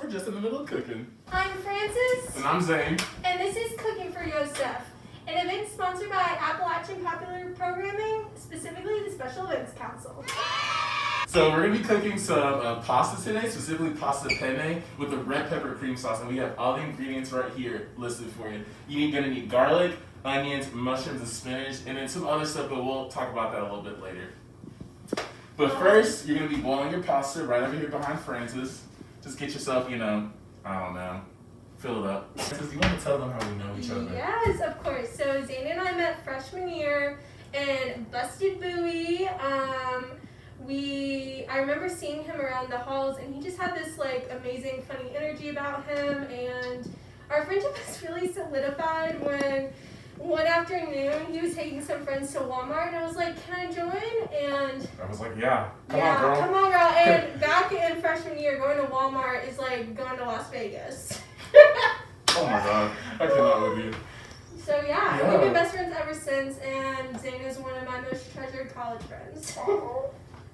we're just in the middle of cooking. I'm Frances. And I'm Zane. And this is Cooking for Yosef, an event sponsored by Appalachian Popular Programming, specifically the Special Events Council. So we're going to be cooking some pasta today, specifically pasta penne with the red pepper cream sauce. And we have all the ingredients right here listed for you. You're going to need garlic, onions, mushrooms, and spinach, and then some other stuff, but we'll talk about that a little bit later. But first, you're going to be boiling your pasta right over here behind Frances. Just get yourself, I don't know, fill it up. Frances, do you want to tell them how we know each other? Yes, of course. So Zane and I met freshman year in Busted Bowie. I remember seeing him around the halls, and he just had this amazing, funny energy about him, and our friendship was really solidified when one afternoon he was taking some friends to Walmart, and I was like, "Can I join?" And I was like, "Yeah, come on, girl." And back in freshman year, going to Walmart is like going to Las Vegas. Oh my God, I cannot with you. So yeah, we've been best friends ever since, and Zane is one of my most treasured college friends. A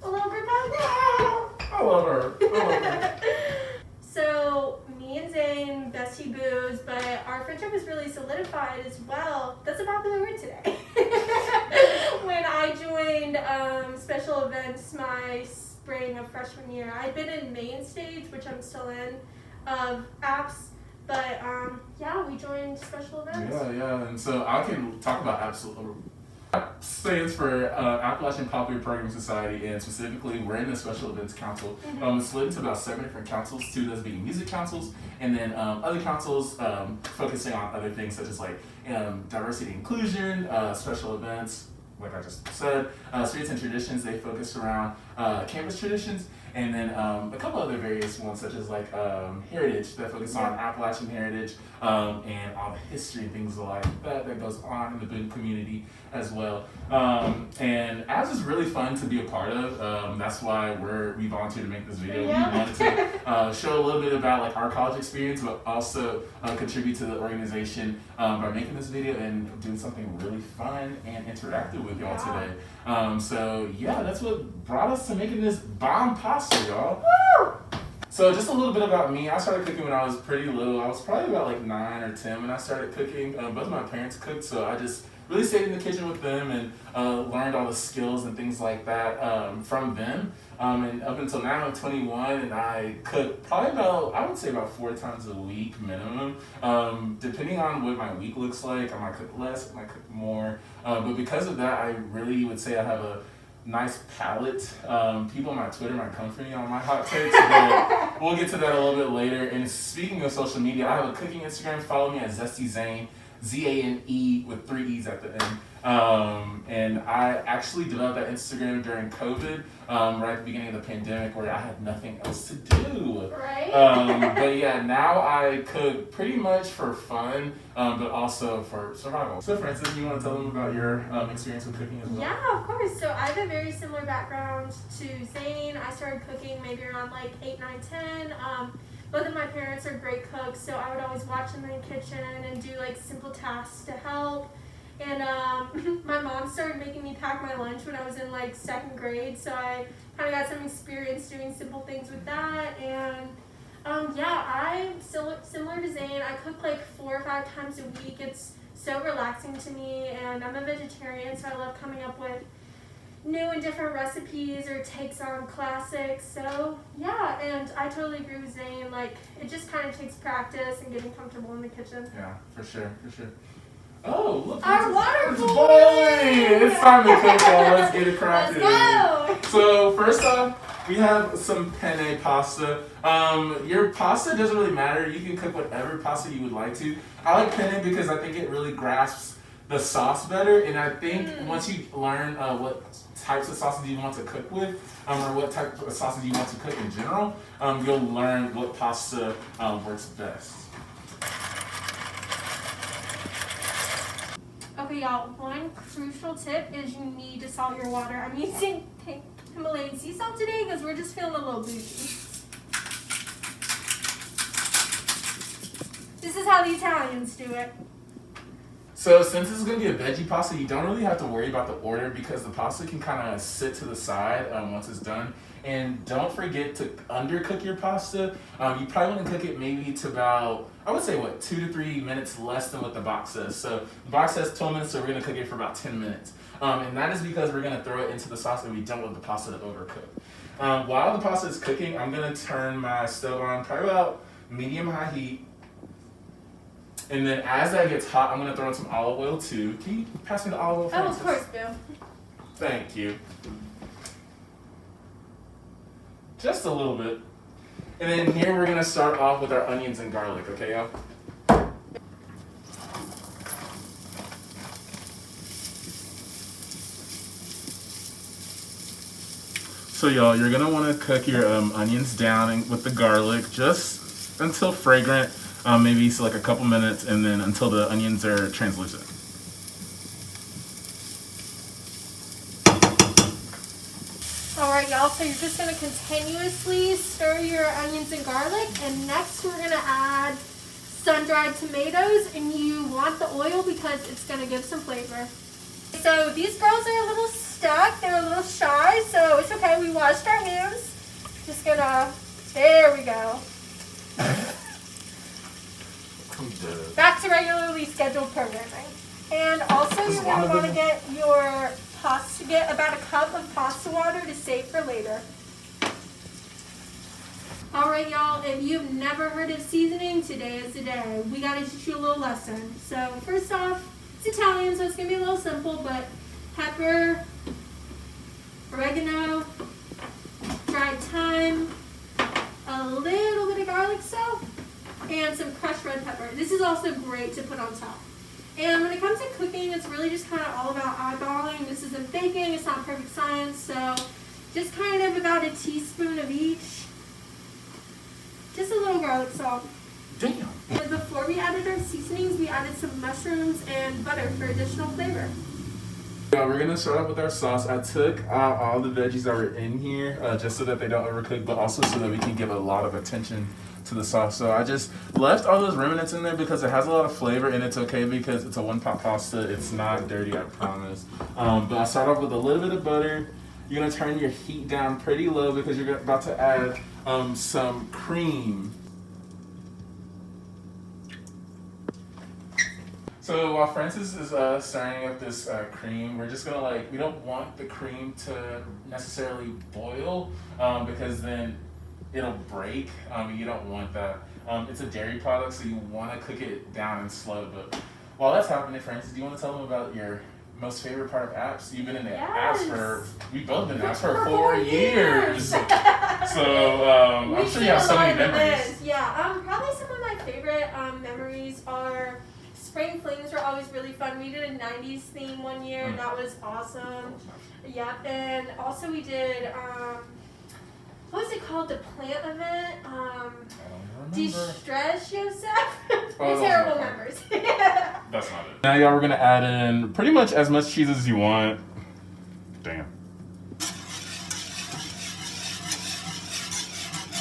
little bit about that. I love her. So me and Zane, bestie boos, but our friendship was really solidified as well. That's a popular word today. When I joined special events my spring of freshman year, I'd been in main stage, which I'm still in, of apps. But we joined special events. Yeah, and so I can talk about APP stands for Appalachian Popular Programming Society, and specifically we're in the Special Events Council. It's split into about 7 different councils, 2 of those being music councils, and then other councils focusing on other things such as diversity and inclusion, special events, like I just said, spirits and traditions. They focus around campus traditions, and then a couple other various ones such as heritage that focus on Appalachian heritage and all the history and things like that goes on in the Boone community as well. And ABS is really fun to be a part of. That's why we volunteered to make this video. Yeah. We wanted to show a little bit about our college experience, but also contribute to the organization by making this video and doing something really fun and interactive with y'all today. That's what brought us to making this bomb pasta, y'all. Woo! So just a little bit about me. I started cooking when I was pretty little. I was probably about 9 or 10 when I started cooking. Both of my parents cooked, so I just really stayed in the kitchen with them and learned all the skills and things like that from them. And up until now, I'm 21, and I cook probably about 4 times a week minimum. Depending on what my week looks like, I might cook less, I might cook more. But because of that, I really would say I have a nice palate. People on my Twitter might come for me on my hot takes, but we'll get to that a little bit later. And speaking of social media, I have a cooking Instagram. Follow me at Zesty Zane, Zane with 3 E's at the end. And I actually developed that Instagram during COVID, right at the beginning of the pandemic, where I had nothing else to do. Right? But yeah, now I cook pretty much for fun, but also for survival. So Frances, you want to tell them about your experience with cooking as well? Yeah, of course. So I have a very similar background to Zane. I started cooking maybe around 8, 9, 10. Both of my parents are great cooks, so I would always watch them in the kitchen and do simple tasks to help. And my mom started making me pack my lunch when I was in 2nd grade, so I kind of got some experience doing simple things with that. And I'm similar to Zane. I cook 4 or 5 times a week. It's so relaxing to me, and I'm a vegetarian, so I love coming up with new and different recipes or takes on classics. So yeah, and I totally agree with Zane. It just kind of takes practice and getting comfortable in the kitchen. Yeah, for sure. Oh, look! Our water it's boiling! boiling! It's time to cook, y'all. Let's get it cracking. Let's go! So first off, we have some penne pasta. Your pasta doesn't really matter. You can cook whatever pasta you would like to. I like penne because I think it really grasps the sauce better, and I think once you learn what types of sauces you want to cook with, or what type of sauces you want to cook in general, you'll learn what pasta works best. Okay, y'all, one crucial tip is you need to salt your water. I'm using Himalayan sea salt today because we're just feeling a little bougie. This is how the Italians do it. So since this is going to be a veggie pasta, you don't really have to worry about the order because the pasta can kind of sit to the side once it's done. And don't forget to undercook your pasta. You probably want to cook it maybe to about, I would say, 2 to 3 minutes less than what the box says. So the box says 12 minutes, so we're going to cook it for about 10 minutes. And that is because we're going to throw it into the sauce and we don't want the pasta to overcook. While the pasta is cooking, I'm going to turn my stove on probably about medium-high heat. And then as that gets hot, I'm going to throw in some olive oil too. Can you pass me the olive oil, Frances? Oh, of course, Bill. Thank you. Just a little bit. And then here we're going to start off with our onions and garlic, okay, y'all? So y'all, you're going to want to cook your onions down with the garlic just until fragrant, maybe so like a couple minutes, and then until the onions are translucent. Alright y'all, so you're just going to continuously stir your onions and garlic, and next we're going to add sun-dried tomatoes, and you want the oil because it's going to give some flavor. So these girls are a little stuck, they're a little shy, so it's okay, we washed our hands. Just gonna, there we go. Back to regularly scheduled programming. And also you're going to want to get your pasta, get about a cup of pasta water to save for later. Alright y'all, if you've never heard of seasoning, today is the day. We got to teach you a little lesson. So first off, it's Italian, so it's going to be a little simple, but pepper, oregano, dried thyme, a little bit of garlic salt, and some crushed red pepper. This is also great to put on top. And when it comes to cooking, it's really just kind of all about eyeballing. This isn't baking, it's not perfect science, so just kind of about a teaspoon of each. Just a little garlic salt. Damn. And before we added our seasonings, we added some mushrooms and butter for additional flavor. Yeah, we're gonna start off with our sauce. I took out all the veggies that were in here just so that they don't overcook, but also so that we can give a lot of attention to the sauce. So I just left all those remnants in there because it has a lot of flavor, and it's okay because it's a one-pot pasta. It's not dirty, I promise. But I start off with a little bit of butter. You're gonna turn your heat down pretty low because you're about to add some cream. So while Frances is stirring up this cream, we're just gonna we don't want the cream to necessarily boil because then it'll break. You don't want that. It's a dairy product, so you want to cook it down and slow. But while that's happening, Frances, do you want to tell them about your most favorite part of apps? You've been in the apps we've both been in apps for 4 years. So I'm sure you have so many memories. Yeah, probably some of my favorite memories are Spring Flings were always really fun. We did a 90s theme one year, and that was awesome. Yep, and also we did, what was it called? The plant event? De-stress Yosef? We're terrible members. That's not it. Now y'all, we're gonna add in pretty much as much cheese as you want. Damn.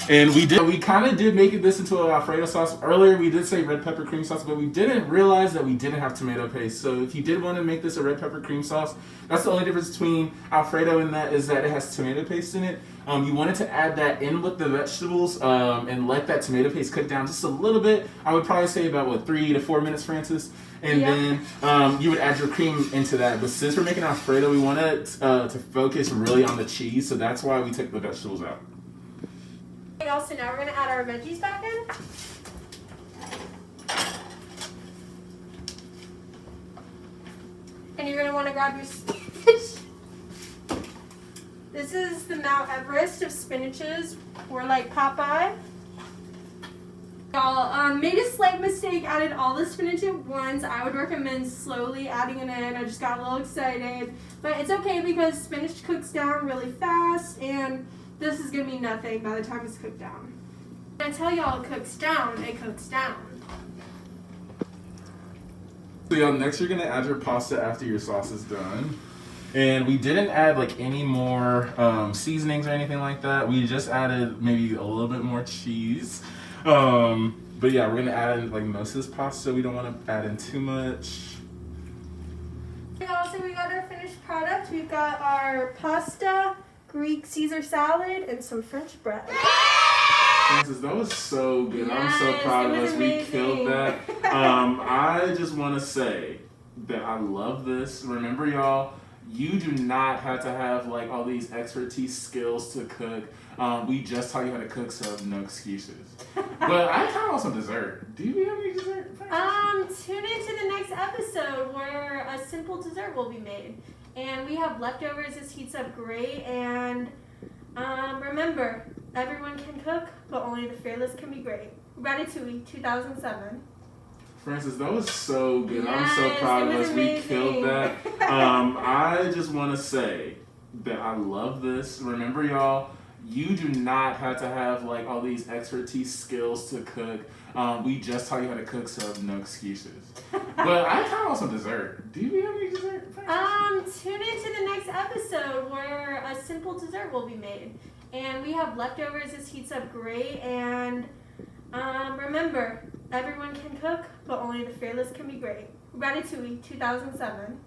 And we kind of did make this into an Alfredo sauce. Earlier we did say red pepper cream sauce, but we didn't realize that we didn't have tomato paste. So if you did want to make this a red pepper cream sauce, that's the only difference between Alfredo and that is that it has tomato paste in it. You wanted to add that in with the vegetables and let that tomato paste cook down just a little bit. I would probably say about 3 to 4 minutes, Frances. And then you would add your cream into that. But since we're making Alfredo, we wanted to focus really on the cheese, so that's why we took the vegetables out. Also, now we're going to add our veggies back in. And you're going to want to grab your spinach. This is the Mount Everest of spinaches. We're like Popeye. Y'all made a slight mistake, added all the spinach at once. I would recommend slowly adding it in. I just got a little excited. But it's okay because spinach cooks down really fast, and this is going to be nothing by the time it's cooked down. When I tell y'all it cooks down, it cooks down. So y'all, next you're going to add your pasta after your sauce is done. And we didn't add any more seasonings or anything like that. We just added maybe a little bit more cheese. But yeah, we're going to add in most of this pasta. We don't want to add in too much. Also, we got our finished product. We've got our pasta, Greek Caesar salad, and some French bread. Frances, that was so good. I'm so Yes, proud it of was us. We amazing. killed that. I just want to say that I love this. Remember, y'all, you do not have to have like all these expertise skills to cook. We just taught you how to cook, so no excuses. But I kind of want some dessert. Do you have any dessert, Frances? Tune into the next episode where a simple dessert will be made. And we have leftovers. This heats up great. And remember, everyone can cook, but only the fearless can be great. Ratatouille 2007. Frances, that was so good. I'm Yes, so proud it of was us. amazing. We killed that. I just want to say that I love this. Remember, y'all, you do not have to have like all these expertise skills to cook. We just taught you how to cook, so no excuses. But I kind of want some dessert. Do you have any dessert, Frances? Tune into the next episode where a simple dessert will be made. And we have leftovers. This heats up great. And remember, everyone can cook, but only the fearless can be great. Ratatouille 2007.